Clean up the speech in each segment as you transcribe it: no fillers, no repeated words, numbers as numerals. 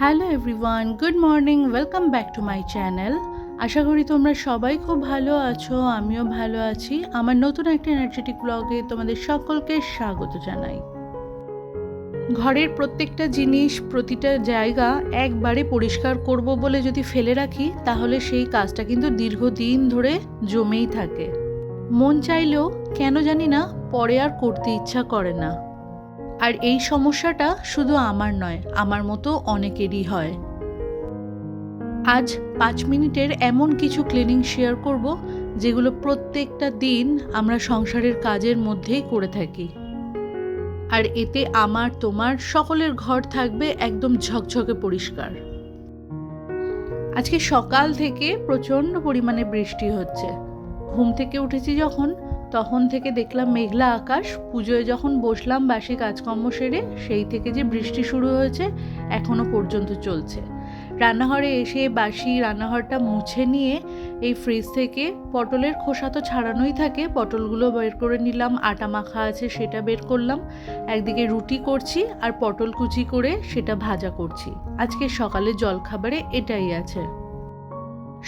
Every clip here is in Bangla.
Hello everyone, good morning, welcome back to my channel. আশা করি তোমরা সবাই খুব ভালো আছো, আমিও ভালো আছি। আমার নতুন একটা এনার্জেটিক ব্লগে তোমাদের সকলকে স্বাগত জানাই। ঘরের প্রত্যেকটা জিনিস, প্রতিটা জায়গা একবারে পরিষ্কার করব বলে যদি ফেলে রাখি, তাহলে সেই কাজটা কিন্তু দীর্ঘদিন ধরে জমেই থাকে। মন চাইলেও কেন জানি না পরে আর করতে ইচ্ছা করে না। আর এই সমস্যাটা শুধু আমার নয়, আমার মতো অনেকেরই হয়। আজ 5 মিনিটের এমন কিছু ক্লিনিং শেয়ার করব যেগুলো প্রত্যেকটা দিন আমরা সংসারের কাজের মধ্যেই করে থাকি। আর এতে আমার তোমার সকলের ঘর থাকবে একদম ঝকঝকে পরিষ্কার। আজকে সকাল থেকে প্রচণ্ড পরিমাণে বৃষ্টি হচ্ছে। ঘুম থেকে উঠেছি তখন থেকে দেখলাম মেঘলা আকাশ। পুজোয় যখন বসলাম বাসি কাজকর্ম সেরে, সেই থেকে যে বৃষ্টি শুরু হয়েছে এখনো পর্যন্ত চলছে। রান্নাঘরে এসে বাসি রান্নাঘরটা মুছে নিয়ে এই ফ্রিজ থেকে পটলের খোসা তো ছাড়ানোই থাকে, পটলগুলো বের করে নিলাম। আটা মাখা আছে সেটা বের করলাম। একদিকে রুটি করছি আর পটল কুচি করে সেটা ভাজা করছি। আজকে সকালে জলখাবারে এটাই আছে।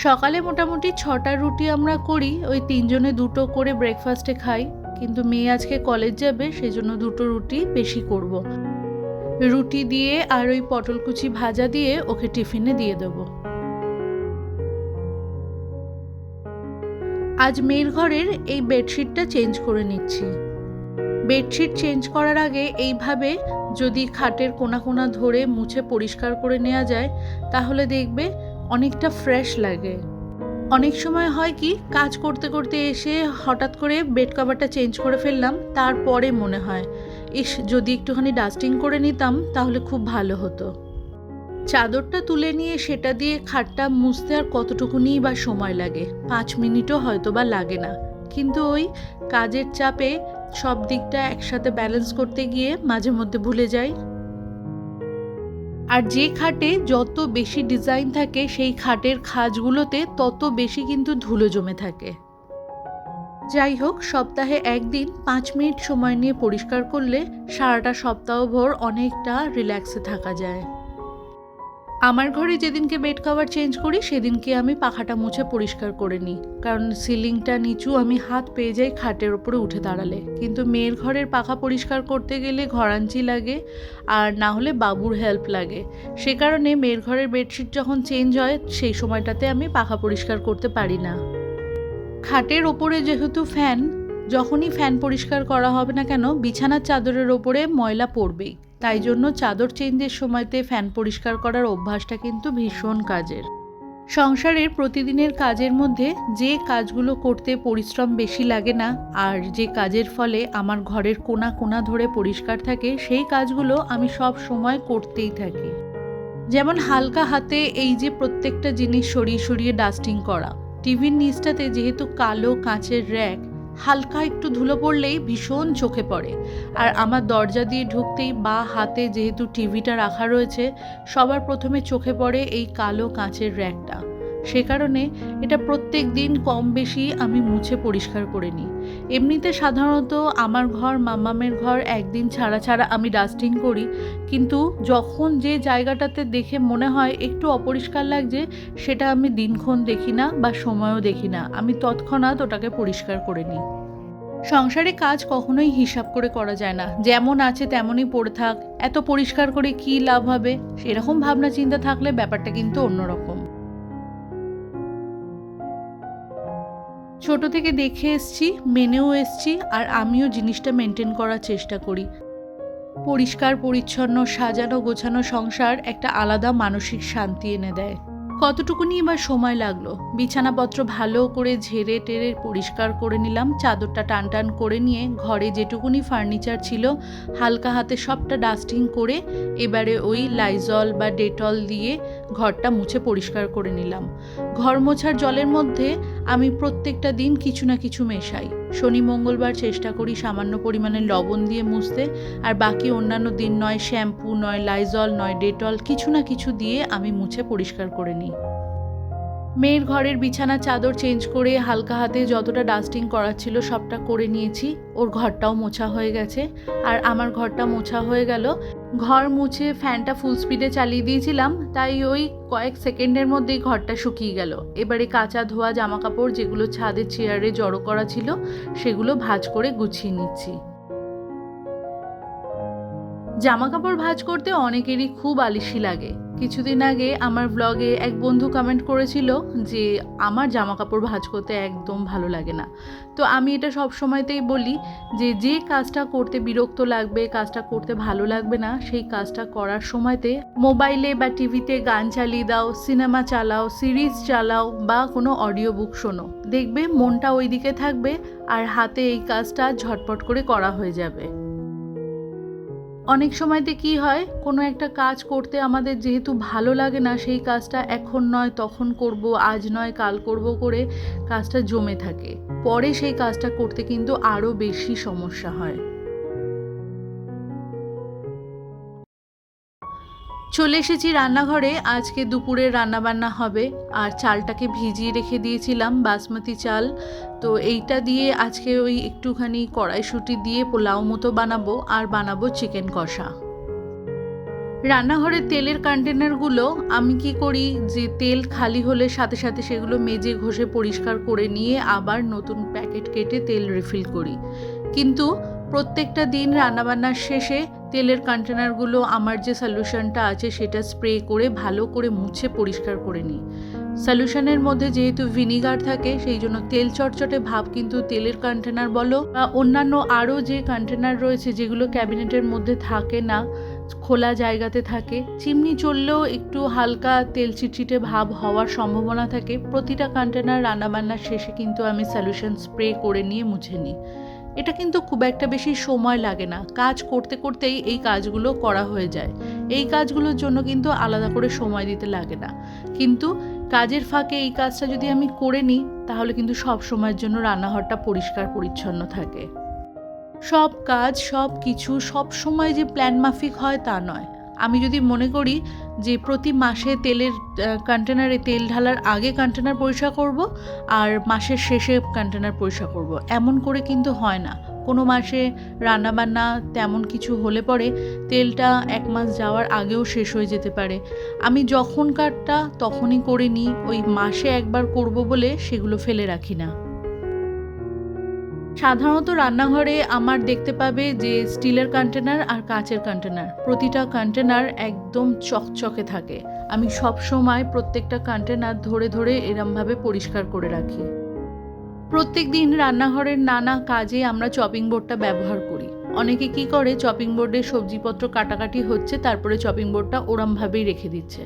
সকালে মোটামুটি 6টা রুটি আমরা করি, ওই 3 জনে 2টো করে ব্রেকফাস্টে খাই। কিন্তু মেয়ে আজকে কলেজ যাবে, সেই জন্য 2টো রুটি বেশি করব। রুটি দিয়ে আর ওই পটল কুচি ভাজা দিয়ে ওকে টিফিনে দিয়ে দেব। আজ মেয়ের ঘরের এই বেডশিটটা চেঞ্জ করে নিচ্ছি। বেডশিট চেঞ্জ করার আগে এইভাবে যদি খাটের কোনা কোনা ধরে মুছে পরিষ্কার করে নেওয়া যায়, তাহলে দেখবে অনেকটা ফ্রেশ লাগে। অনেক সময় হয় কি, কাজ করতে করতে এসে হঠাৎ করে বেড কভারটা চেঞ্জ করে ফেললাম, তারপরে মনে হয় ইস, যদি একটুখানি ডাস্টিং করে নিতাম তাহলে খুব ভালো হতো। চাদরটা তুলে নিয়ে সেটা দিয়ে খাটটা মুছতে আর কতটুকুনি বা সময় লাগে, 5 মিনিটও হয়তো বা লাগে না। কিন্তু ওই কাজের চাপে সব দিকটা একসাথে ব্যালেন্স করতে গিয়ে মাঝে মধ্যে ভুলে যাই। আর যে খাটে যত বেশি ডিজাইন থাকে, সেই খাটের খাঁজগুলোতে তত বেশি কিন্তু ধুলো জমে থাকে। যাই হোক, সপ্তাহে একদিন 5 মিনিট সময় নিয়ে পরিষ্কার করলে সারাটা সপ্তাহভর অনেকটা রিল্যাক্সে থাকা যায়। আমার ঘরে যেদিনকে বেড কভার চেঞ্জ করি সেদিনকে আমি পাখাটা মুছে পরিষ্কার করে নিই, কারণ সিলিংটা নিচু, আমি হাত পেয়ে যাই খাটের ওপরে উঠে দাঁড়ালে। কিন্তু মেয়ের ঘরের পাখা পরিষ্কার করতে গেলে ঘরাঞ্চি লাগে, আর না হলে বাবুর হেল্প লাগে। সে কারণে মেয়ের ঘরের বেডশিট যখন চেঞ্জ হয় সেই সময়টাতে আমি পাখা পরিষ্কার করতে পারি না। খাটের ওপরে যেহেতু ফ্যান, যখনই ফ্যান পরিষ্কার করা হবে না কেন বিছানার চাদরের ওপরে ময়লা পড়বেই। তাই জন্য চাদর চেঞ্জের সময়তে ফ্যান পরিষ্কার করার অভ্যাসটা কিন্তু ভীষণ কাজের। সংসারের প্রতিদিনের কাজের মধ্যে যে কাজগুলো করতে পরিশ্রম বেশি লাগে না, আর যে কাজের ফলে আমার ঘরের কোনা কোনা ধরে পরিষ্কার থাকে, সেই কাজগুলো আমি সব সময় করতেই থাকি। যেমন হালকা হাতে এই যে প্রত্যেকটা জিনিস সরিয়ে সরিয়ে ডাস্টিং করা। টিভির নিচটাতে যেহেতু কালো কাঁচের র্যাক, হালকা একটু ধুলো পড়লেই ভীষণ চোখে পড়ে। আর আমার দরজা দিয়ে ঢুকতেই বা হাতে যেহেতু টিভিটা রাখা রয়েছে, সবার প্রথমে চোখে পড়ে এই কালো কাঁচের র্যাকটা। সে কারণে এটা প্রত্যেক দিন কম বেশি আমি মুছে পরিষ্কার করে নিই। এমনিতে সাধারণত আমার ঘর, মাম্মামের ঘর একদিন ছাড়া ছাড়া আমি ডাস্টিং করি, কিন্তু যখন যে জায়গাটাতে দেখে মনে হয় একটু অপরিষ্কার লাগছে, সেটা আমি দিনক্ষণ দেখি না বা সময়ও দেখি না, আমি তৎক্ষণাৎ ওটাকে পরিষ্কার করে নিই। সংসারে কাজ কখনোই হিসাব করে করা যায় না, যেমন আছে তেমনই পড়ে থাক, এত পরিষ্কার করে কী লাভ হবে, সেরকম ভাবনা চিন্তা থাকলে ব্যাপারটা কিন্তু অন্যরকম। ছোট থেকে দেখে এসছি, মেনেও এসছি, আর আমিও জিনিসটা মেনটেন করার চেষ্টা করি। পরিষ্কার পরিচ্ছন্ন সাজানো গোছানো সংসার একটা আলাদা মানসিক শান্তি এনে দেয়। কতটুকুনি এবার সময় লাগলো, বিছানাপত্র ভালো করে ঝেড়ে টেরে পরিষ্কার করে নিলাম। চাদরটা টান টান করে নিয়ে ঘরে যেটুকুনি ফার্নিচার ছিল হালকা হাতে সবটা ডাস্টিং করে এবারে ওই লাইজল বা ডেটল দিয়ে ঘরটা মুছে পরিষ্কার করে নিলাম। ঘর মোছার জলের মধ্যে আমি প্রত্যেকটা দিন কিছু না কিছু মেশাই। শনি মঙ্গলবার চেষ্টা করি সামান্য পরিমাণে লবণ দিয়ে মুছতে, আর বাকি অন্যান্য দিন নয় শ্যাম্পু, নয় লাইজল, নয় ডেটল, কিছু না কিছু দিয়ে আমি মুছে পরিষ্কার করে নিই। মেয়ের ঘরের বিছানা চাদর চেঞ্জ করে হালকা হাতে যতটা ডাস্টিং করার ছিল সবটা করে নিয়েছি। ওর ঘরটাও মোছা হয়ে গেছে আর আমার ঘরটা মোছা হয়ে গেল। ঘর মুছে ফ্যানটা ফুল স্পিডে চালিয়ে দিয়েছিলাম, তাই ওই কয়েক সেকেন্ডের মধ্যেই ঘরটা শুকিয়ে গেল। এবারে কাঁচা ধোয়া জামা কাপড় যেগুলো ছাদের চেয়ারে জড়ো করা ছিল সেগুলো ভাঁজ করে গুছিয়ে নিচ্ছি। জামা কাপড় ভাঁজ করতে অনেকেরই খুব আলসি লাগে। কিছুদিন আগে আমার ব্লগে এক বন্ধু কমেন্ট করেছিল যে আমার জামা কাপড় ভাঁজ করতে একদম ভালো লাগে না। তো আমি এটা সব সময়তেই বলি যে কাজটা করতে বিরক্ত লাগবে, কাজটা করতে ভালো লাগবে না, সেই কাজটা করার সময়তে মোবাইলে বা টিভিতে গান চালিয়ে দাও, সিনেমা চালাও, সিরিজ চালাও বা কোনো অডিও বুক শোনো, দেখবে মনটা ওই দিকে থাকবে আর হাতে এই কাজটা ঝটপট করে করা হয়ে যাবে। অনেক সময়তে কি হয়, কোনো একটা কাজ করতে আমাদের যেহেতু ভালো লাগে না, সেই কাজটা এখন নয় তখন করব, আজ নয় কাল করব করে কাজটা জমে থাকে। পরে সেই কাজটা করতে কিন্তু আরও বেশি সমস্যা হয়। চলে এসেছি রান্নাঘরে। আজকে দুপুরের রান্নাবান্না হবে আর চালটাকে ভিজিয়ে রেখে দিয়েছিলাম, বাসমতি চাল। তো এইটা দিয়ে আজকে ওই একটুখানি কড়াইশুঁটি দিয়ে পোলাও মতো বানাবো আর বানাবো চিকেন কষা। রান্নাঘরের তেলের কন্টেনারগুলো আমি কি করি যে তেল খালি হলে সাথে সাথে সেগুলো মেজে ঘষে পরিষ্কার করে নিয়ে আবার নতুন প্যাকেট কেটে তেল রিফিল করি। কিন্তু প্রত্যেকটা দিন রান্নাবান্নার শেষে তেলের কন্টেনারগুলো আমার যে সলিউশনটা আছে সেটা স্প্রে করে ভালো করে মুছে পরিষ্কার করে নিই। সলিউশনের মধ্যে যেহেতু ভিনিগার থাকে সেই জন্য তেল চটচটে ভাব কিন্তু তেলের কন্টেনার বলো বা অন্যান্য আরও যে কন্টেনার রয়েছে যেগুলো ক্যাবিনেটের মধ্যে থাকে না, খোলা জায়গাতে থাকে, চিমনি চললেও একটু হালকা তেল চিটচিটে ভাব হওয়ার সম্ভাবনা থাকে। প্রতিটা কন্টেনার রান্নাবান্নার শেষে কিন্তু আমি সলিউশন স্প্রে করে নিয়ে মুছে নিই। এটা কিন্তু খুব একটা বেশি সময় লাগে না, কাজ করতে করতেই এই কাজগুলো করা হয়ে যায়। এই কাজগুলোর জন্য কিন্তু আলাদা করে সময় দিতে লাগে না। কিন্তু কাজের ফাঁকে এই কাজটা যদি আমি করে নিই তাহলে কিন্তু সব সময়ের জন্য রান্নাঘরটা পরিষ্কার পরিচ্ছন্ন থাকে। সব কাজ সব কিছু সব সময় যে প্ল্যান মাফিক হয় তা নয়। আমি যদি মনে করি যে প্রতি মাসে তেলের কন্টেনারে তেল ঢালার আগে কন্টেনার পরিষ্কার করব আর মাসের শেষে কন্টেনার পরিষ্কার করব, এমন করে কিন্তু হয় না। কোনো মাসে রান্নাবান্না তেমন কিছু হলে পরে তেলটা এক মাস যাওয়ার আগেও শেষ হয়ে যেতে পারে। আমি যখনকারটা তখনই করে নিই, ওই মাসে একবার করব বলে সেগুলো ফেলে রাখি না। সাধারণত রান্নাঘরে আমার দেখতে পাবে যে স্টিলের কন্টেনার আর কাঁচের কন্টেনার, প্রতিটা কন্টেনার একদম চকচকে থাকে। আমি সব সময় প্রত্যেকটা কন্টেনার ধরে ধরে এরমভাবে পরিষ্কার করে রাখি। প্রত্যেক দিন রান্নাঘরের নানা কাজে আমরা চপিং বোর্ডটা ব্যবহার করি। অনেকে কি করে, চপিং বোর্ডে সবজিপত্র কাটাকাটি হচ্ছে তারপরে চপিং বোর্ডটা ওরমভাবেই রেখে দিচ্ছে।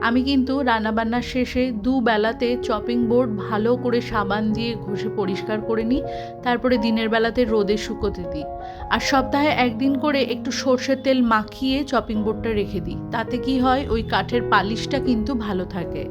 আমি কিন্তু রান্নাবান্নার শেষে দুবেলাতে চপিং বোর্ড ভালো করে সাবান দিয়ে ঘষে পরিষ্কার করে নিই, তারপরে দিনের বেলাতে রোদে শুকোতে দিই। আর সপ্তাহে একদিন করে একটু সর্ষের তেল মাখিয়ে চপিং বোর্ডটা রেখে দিই। তাতে কি হয়, ওই কাঠের পালিশটা কিন্তু ভালো থাকে।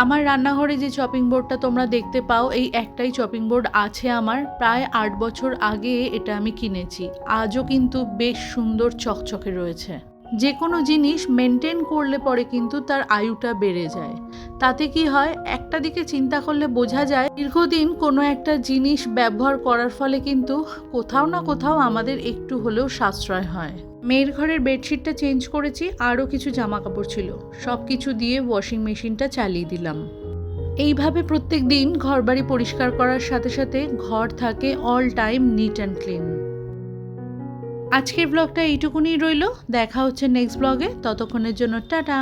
আমার রান্নাঘরে যে চপিং বোর্ডটা তোমরা দেখতে পাও, এই একটাই চপিং বোর্ড আছে আমার। প্রায় 8 বছর আগে এটা আমি কিনেছি, আজও কিন্তু বেশ সুন্দর চকচকে রয়েছে। যে কোনো জিনিস মেনটেন করলে পরে কিন্তু তার আয়ুটা বেড়ে যায়। তাতে কি হয়, একটা দিকে চিন্তা করলে বোঝা যায় দীর্ঘদিন কোনো একটা জিনিস ব্যবহার করার ফলে কিন্তু কোথাও না কোথাও আমাদের একটু হলেও সাশ্রয় হয়। মেয়ের ঘরের বেডশিটটা চেঞ্জ করেছি, আরও কিছু জামা কাপড় ছিল, সব কিছু দিয়ে ওয়াশিং মেশিনটা চালিয়ে দিলাম। এইভাবে প্রত্যেক দিন ঘরবাড়ি পরিষ্কার করার সাথে সাথে ঘর থাকে all time neat and clean. আজকের ব্লগটা এইটুকুনি রইল, দেখা হচ্ছে নেক্সট ব্লগে। ততক্ষণের জন্য টাটা।